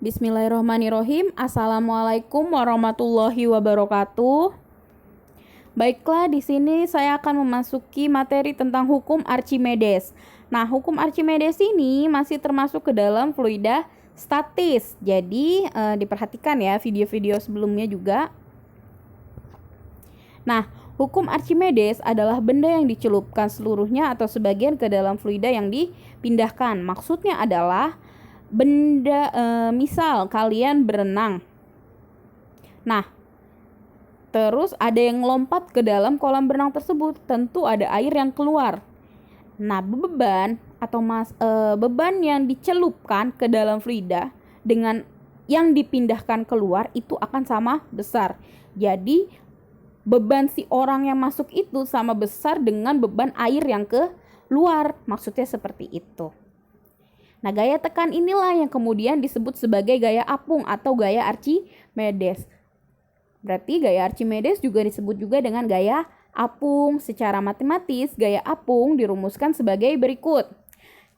Bismillahirrahmanirrahim. Assalamualaikum warahmatullahi wabarakatuh. Baiklah, di sini saya akan memasuki materi tentang hukum Archimedes. Nah, hukum Archimedes ini masih termasuk ke dalam fluida statis. Jadi, diperhatikan ya video-video sebelumnya juga. Nah, hukum Archimedes adalah benda yang dicelupkan seluruhnya atau sebagian ke dalam fluida yang dipindahkan. Maksudnya adalah benda, misal kalian berenang. Nah, terus ada yang lompat ke dalam kolam berenang tersebut, tentu ada air yang keluar. Nah, beban atau beban yang dicelupkan ke dalam fluida dengan yang dipindahkan keluar itu akan sama besar. Jadi, beban si orang yang masuk itu sama besar dengan beban air yang keluar. Maksudnya seperti itu. Nah, gaya tekan inilah yang kemudian disebut sebagai gaya apung atau gaya Archimedes. Berarti gaya Archimedes juga disebut juga dengan gaya apung. Secara matematis, gaya apung dirumuskan sebagai berikut.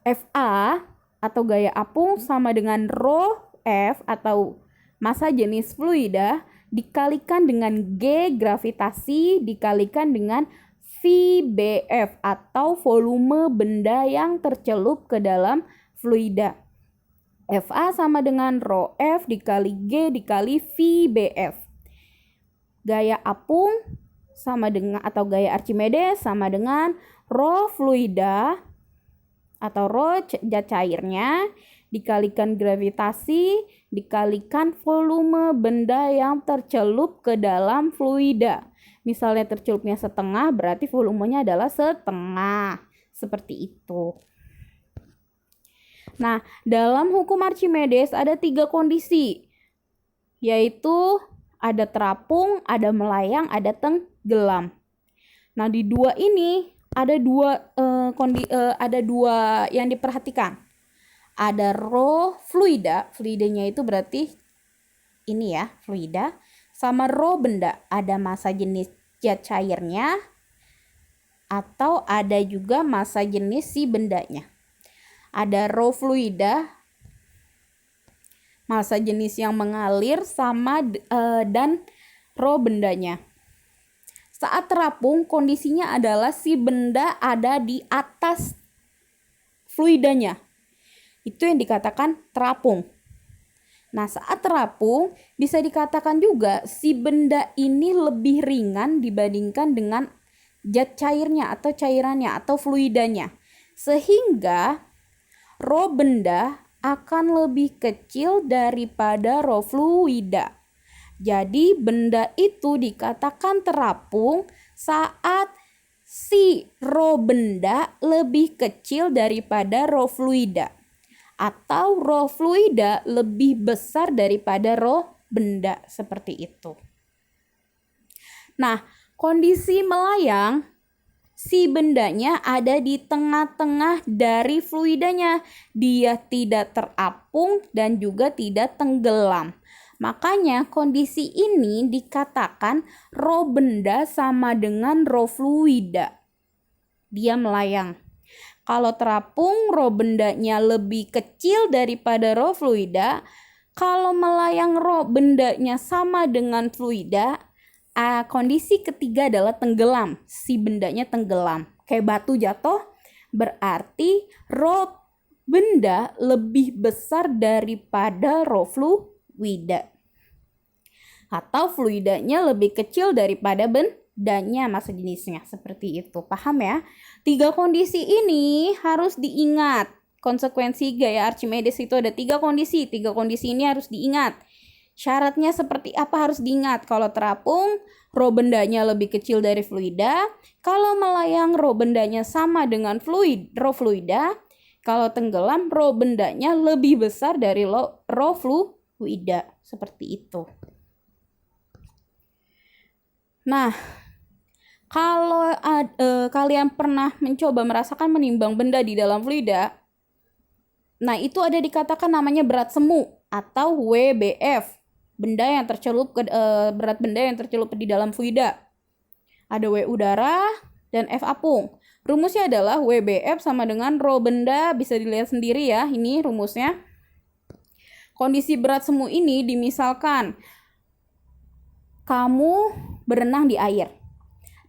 Fa atau gaya apung sama dengan rho F atau massa jenis fluida dikalikan dengan G gravitasi dikalikan dengan VBF atau volume benda yang tercelup ke dalam fluida. Fa sama dengan rho F dikali G dikali VBF. Gaya apung sama dengan atau gaya Archimedes sama dengan rho fluida atau rho zat cairnya dikalikan gravitasi dikalikan volume benda yang tercelup ke dalam fluida. Misalnya tercelupnya setengah, berarti volumenya adalah setengah. Seperti itu. Nah, dalam hukum Archimedes ada 3 kondisi, yaitu ada terapung, ada melayang, ada tenggelam. Nah, di dua ini ada dua yang diperhatikan. Ada rho fluida, fluidanya itu berarti ini ya, fluida, sama rho benda, ada massa jenis zat cairnya atau ada juga massa jenis si bendanya. Ada rho fluida, massa jenis yang mengalir sama dan rho bendanya. Saat terapung, kondisinya adalah si benda ada di atas fluidanya. Itu yang dikatakan terapung. Nah, saat terapung bisa dikatakan juga si benda ini lebih ringan dibandingkan dengan zat cairnya atau cairannya atau fluidanya. Sehingga rho benda akan lebih kecil daripada rho fluida. Jadi benda itu dikatakan terapung saat si rho benda lebih kecil daripada rho fluida. Atau rho fluida lebih besar daripada rho benda, seperti itu. Nah, kondisi melayang, si bendanya ada di tengah-tengah dari fluidanya. Dia tidak terapung dan juga tidak tenggelam. Makanya kondisi ini dikatakan rho benda sama dengan rho fluida. Dia melayang. Kalau terapung, rho bendanya lebih kecil daripada rho fluida. Kalau melayang, rho bendanya sama dengan fluida. Kondisi ketiga adalah tenggelam. Si bendanya tenggelam. Kayak batu jatuh, berarti rho benda lebih besar daripada rho fluida. Atau fluidanya lebih kecil daripada bendanya, massa jenisnya. Seperti itu. Paham ya? 3 kondisi ini harus diingat. Konsekuensi gaya Archimedes itu ada 3 kondisi. 3 kondisi ini harus diingat. Syaratnya seperti apa harus diingat? Kalau terapung, rho bendanya lebih kecil dari fluida. Kalau melayang, rho bendanya sama dengan rho fluida. Kalau tenggelam, rho bendanya lebih besar dari rho fluida. Seperti itu. Nah, kalau kalian pernah mencoba merasakan menimbang benda di dalam fluida, nah itu ada dikatakan namanya berat semu atau WBF. Berat benda yang tercelup di dalam fluida. Ada W udara dan F apung. Rumusnya adalah WBF sama dengan rho benda, bisa dilihat sendiri ya, ini rumusnya. Kondisi berat semu ini dimisalkan kamu berenang di air,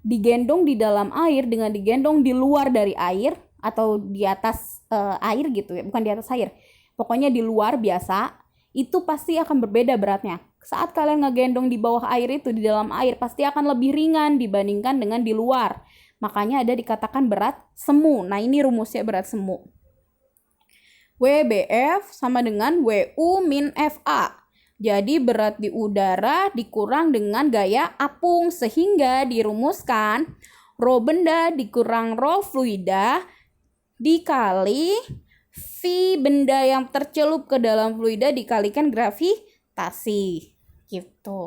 digendong di dalam air dengan digendong di luar dari air atau di atas air gitu ya, bukan di atas air, pokoknya di luar biasa, itu pasti akan berbeda beratnya. Saat kalian ngegendong di bawah air itu, di dalam air, pasti akan lebih ringan dibandingkan dengan di luar. Makanya ada dikatakan berat semu. Nah, ini rumusnya berat semu. WBF sama dengan WU min FA. Jadi berat di udara dikurang dengan gaya apung, sehingga dirumuskan rho benda dikurang rho fluida dikali V benda yang tercelup ke dalam fluida dikalikan gravitasi. Gitu.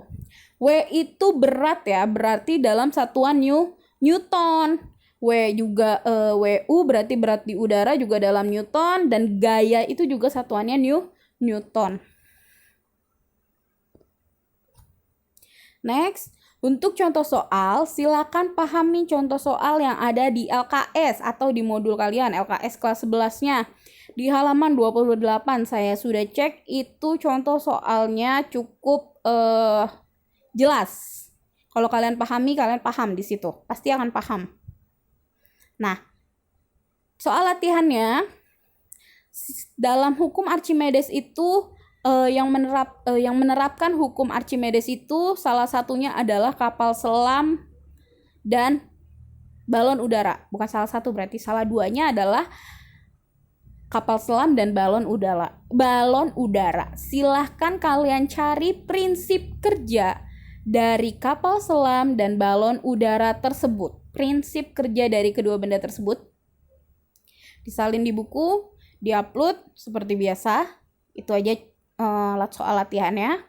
W itu berat ya, berarti dalam satuan Newton. W juga WU berarti berat di udara juga dalam Newton, dan gaya itu juga satuannya Newton. Next, untuk contoh soal, silakan pahami contoh soal yang ada di LKS atau di modul kalian, LKS kelas 11-nya. Di halaman 28 saya sudah cek, itu contoh soalnya cukup jelas. Kalau kalian pahami, kalian paham di situ. Pasti akan paham. Nah, soal latihannya, dalam hukum Archimedes itu yang menerapkan hukum Archimedes itu salah satunya adalah kapal selam dan balon udara. Bukan salah satu, berarti salah duanya adalah kapal selam dan balon udara. Silahkan kalian cari prinsip kerja dari kapal selam dan balon udara tersebut. Prinsip kerja dari kedua benda tersebut disalin di buku, diupload seperti biasa. Itu aja soal latihannya.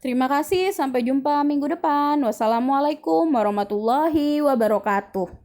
Terima kasih, sampai jumpa minggu depan. Wassalamualaikum warahmatullahi wabarakatuh.